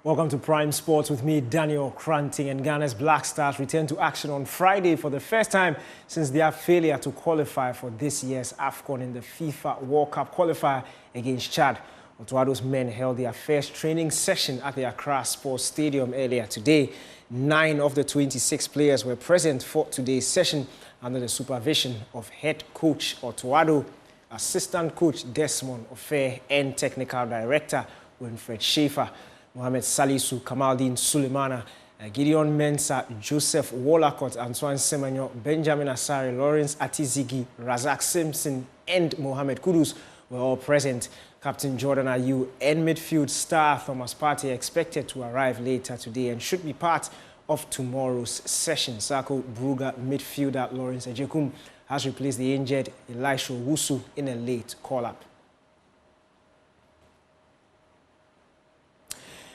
Welcome to Prime Sports with me, Daniel Kranting, and Ghana's Black Stars return to action on Friday for the first time since their failure to qualify for this year's AFCON in the FIFA World Cup qualifier against Chad. Otuado's men held their first training session at the Accra Sports Stadium earlier today. 9 of the 26 players were present for today's session under the supervision of head coach Otuado, assistant coach Desmond Ofe, and technical director Winfred Schaefer. Mohamed Salisu, Kamaldeen Sulemana, Gideon Mensah, Joseph Wallacott, Antoine Semenyo, Benjamin Asare, Lawrence Atizigi, Razak Simpson, and Mohamed Kudus were all present. Captain Jordan Ayew and midfield star Thomas Partey expected to arrive later today and should be part of tomorrow's session. Sako Brugger midfielder Lawrence Ejekum has replaced the injured Elisha Owusu in a late call-up.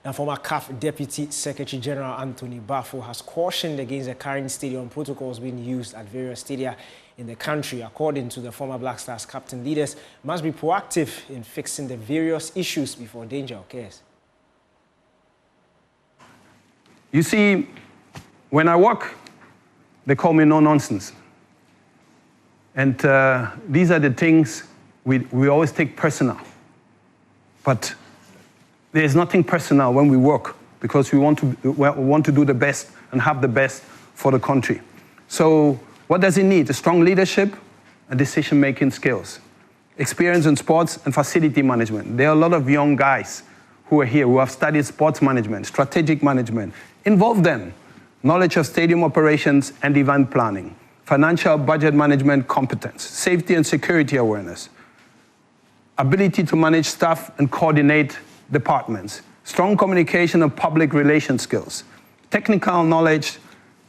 Now, former CAF Deputy Secretary General Anthony Bafo has cautioned against the current stadium protocols being used at various stadia in the country. According to the former Black Stars captain, leaders must be proactive in fixing the various issues before danger occurs. You see, when I walk, they call me no-nonsense. And these are the things we always take personal. But there's nothing personal when we work, because we want to do the best and have the best for the country. So what does it need? A strong leadership and decision-making skills, experience in sports and facility management. There are a lot of young guys who are here who have studied sports management, strategic management. Involve them. Knowledge of stadium operations and event planning, financial budget management competence, safety and security awareness, ability to manage staff and coordinate departments, strong communication and public relations skills, technical knowledge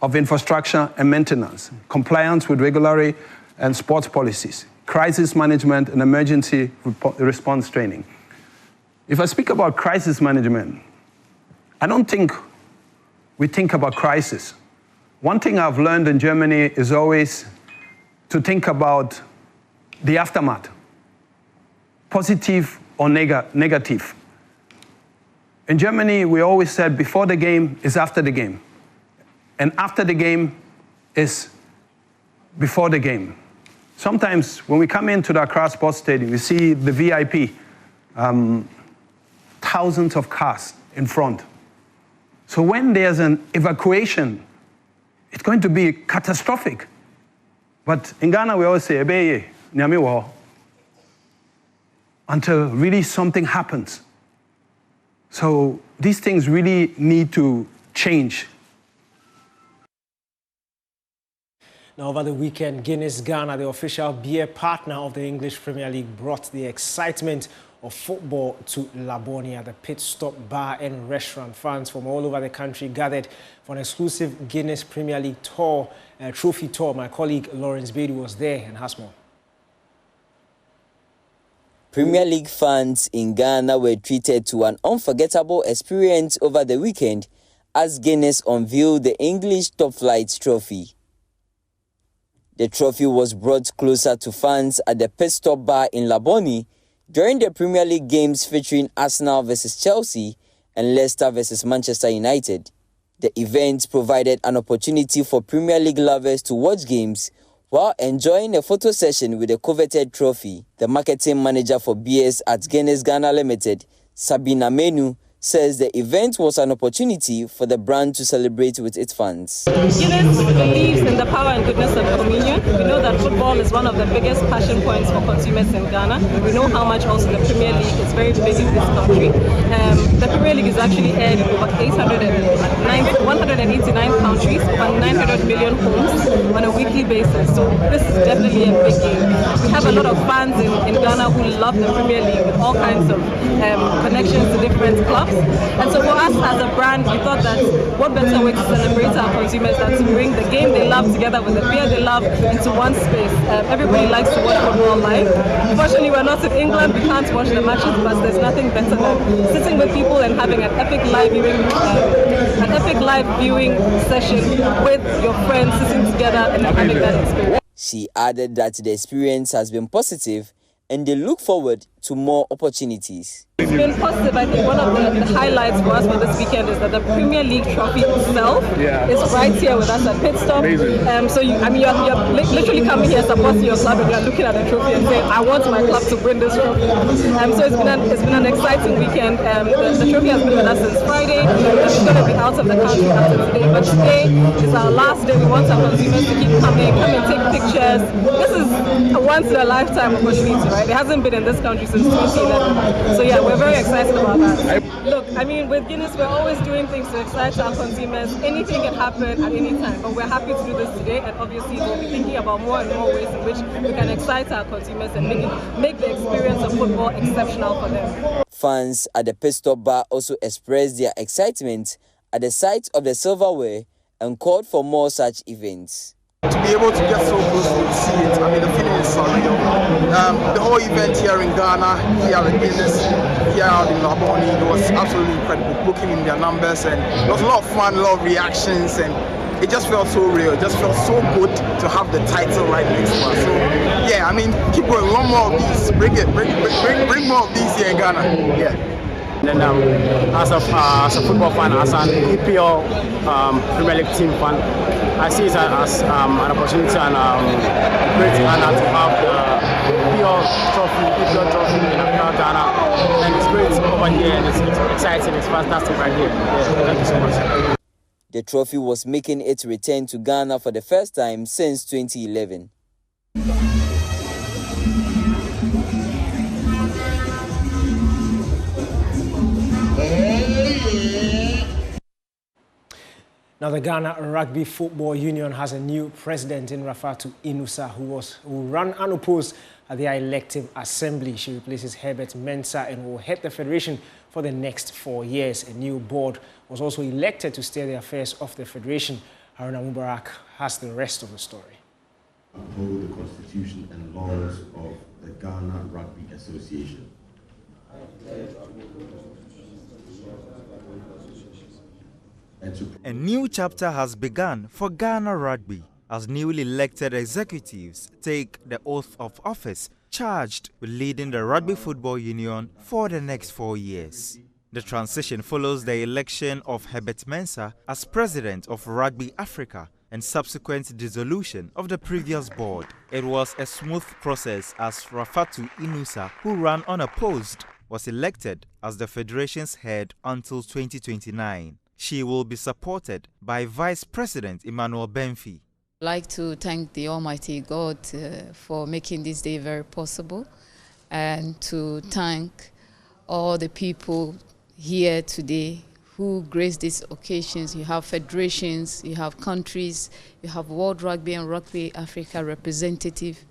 of infrastructure and maintenance, compliance with regulatory and sports policies, crisis management and emergency response training. If I speak about crisis management, I don't think we think about crisis. One thing I've learned in Germany is always to think about the aftermath, positive or negative. In Germany, we always said before the game is after the game, and after the game is before the game. Sometimes when we come into the Accra Sports Stadium, we see the VIP, thousands of cars in front. So when there's an evacuation, it's going to be catastrophic. But in Ghana, we always say, "Ebeye, nyame wo," until really something happens. So these things really need to change. Now, over the weekend, Guinness Ghana, the official beer partner of the English Premier League, brought the excitement of football to Labonia, the pit stop bar and restaurant. Fans from all over the country gathered for an exclusive Guinness Premier League tour, trophy tour. My colleague Lawrence Beatty was there and has more. Premier League fans in Ghana were treated to an unforgettable experience over the weekend as Guinness unveiled the English Top Flight trophy. The trophy was brought closer to fans at the Pit Stop Bar in Laboni during the Premier League games featuring Arsenal vs Chelsea and Leicester vs Manchester United. The event provided an opportunity for Premier League lovers to watch games while enjoying a photo session with the coveted trophy. The marketing manager for beers at Guinness Ghana Limited, Sabina Menu, says the event was an opportunity for the brand to celebrate with its fans. Guinness believes in the power and goodness of communion. We know that football is one of the biggest passion points for consumers in Ghana. We know how much also the Premier League is very big in this country. The Premier League is actually aired in over 189 countries, over 900 million homes on a weekly basis. So this is definitely a big game. We have a lot of fans in Ghana who love the Premier League with all kinds of connections to different clubs. And so for us as a brand, we thought that what better way to celebrate our consumers than to bring the game they love together with the beer they love into one space. Everybody likes to watch football live. Unfortunately, we're not in England, we can't watch the matches, but there's nothing better than sitting with people and having an epic live viewing session with your friends, sitting together and having that experience. She added that the experience has been positive and they look forward to more opportunities. It's been positive. I think one of the highlights for us for this weekend is that the Premier League trophy itself is right here with us at Pit Stop. So you're literally coming here supporting your club, and you're looking at the trophy and saying, I want my club to win this trophy. So it's been an exciting weekend. The trophy has been with us since Friday. It's going to be out of the country after today, but today is our last day. We want our consumers to keep coming, come and take pictures. This is a once-in-a-lifetime opportunity, right? It hasn't been in this country since 2011. So yeah, we're very excited about that. Look, I mean, with Guinness, we're always doing things to excite our consumers. Anything can happen at any time, but we're happy to do this today, and obviously we'll be thinking about more and more ways in which we can excite our consumers and make the experience of football exceptional for them. Fans at the Pit Stop Bar also expressed their excitement at the sight of the silverware and called for more such events. To be able to get so close to see it, I mean, the feeling is surreal. The whole event here in Ghana, here at Guinness, here out in Laboni, it was absolutely incredible, booking in their numbers, and it was a lot of fun, a lot of reactions, and it just felt so real. It just felt so good to have the title right next to us. So yeah, I mean, keep going. One more of these. Bring more of these here in Ghana. Yeah. And as a football fan, as an EPL Premier League team fan, I see it as an opportunity and a great honor to have the EPL trophy in Ghana. And it's great over here, and it's exciting, it's fantastic right here. Yeah, thank you so much. The trophy was making its return to Ghana for the first time since 2011. Now, the Ghana Rugby Football Union has a new president in Rafatu Inusa, who ran unopposed at their elective assembly. She replaces Herbert Mensah and will head the federation for the next 4 years. A new board was also elected to steer the affairs of the federation. Haruna Mubarak has the rest of the story. Uphold the constitution and laws of the Ghana Rugby Association. A new chapter has begun for Ghana Rugby as newly elected executives take the oath of office charged with leading the Rugby Football Union for the next 4 years. The transition follows the election of Herbert Mensah as president of Rugby Africa and subsequent dissolution of the previous board. It was a smooth process as Rafatu Inusa, who ran unopposed, was elected as the federation's head until 2029. She will be supported by Vice President Emmanuel Benfi. I'd like to thank the Almighty God for making this day very possible, and to thank all the people here today who grace these occasions. You have federations, you have countries, you have World Rugby and Rugby Africa representative.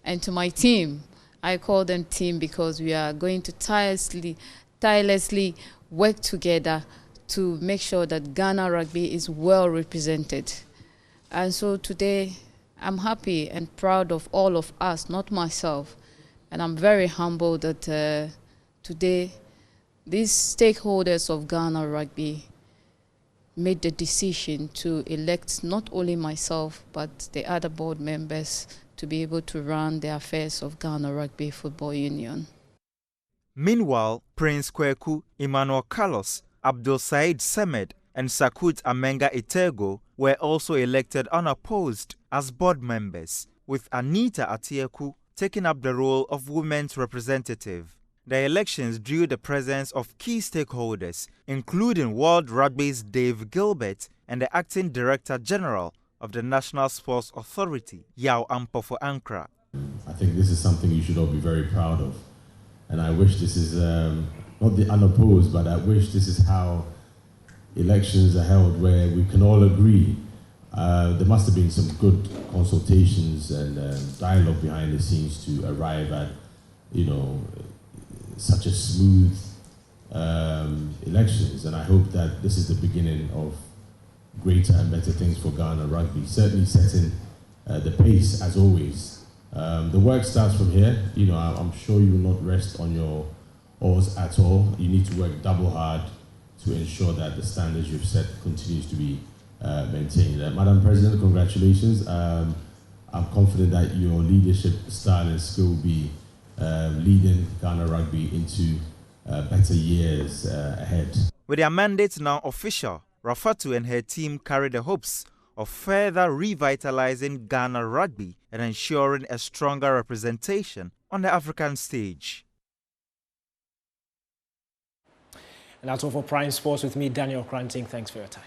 And to my team, I call them team because we are going to tirelessly work together to make sure that Ghana Rugby is well represented. And so today, I'm happy and proud of all of us, not myself. And I'm very humbled that today, these stakeholders of Ghana Rugby made the decision to elect not only myself, but the other board members to be able to run the affairs of Ghana Rugby Football Union. Meanwhile, Prince Kweku, Emmanuel Carlos, Abdul Said Semed and Sakut Amenga Itego were also elected unopposed as board members, with Anita Atieku taking up the role of women's representative. The elections drew the presence of key stakeholders, including World Rugby's Dave Gilbert and the acting director general of the National Sports Authority, Yao Ampofo Ankra. I think this is something you should all be very proud of. And I wish this is not the unopposed, but I wish this is how elections are held, where we can all agree. There must have been some good consultations and dialogue behind the scenes to arrive at, such a smooth elections. And I hope that this is the beginning of greater and better things for Ghana Rugby. Certainly setting the pace, as always. The work starts from here. I'm sure you will not rest on your oars at all. You need to work double hard to ensure that the standards you've set continues to be maintained. Madam President, congratulations. I'm confident that your leadership style and skill will be leading Ghana Rugby into better years ahead. With their mandate now official, Rafatu and her team carry the hopes of further revitalizing Ghana Rugby and ensuring a stronger representation on the African stage. And that's all for Prime Sports with me, Daniel Cranting. Thanks for your time.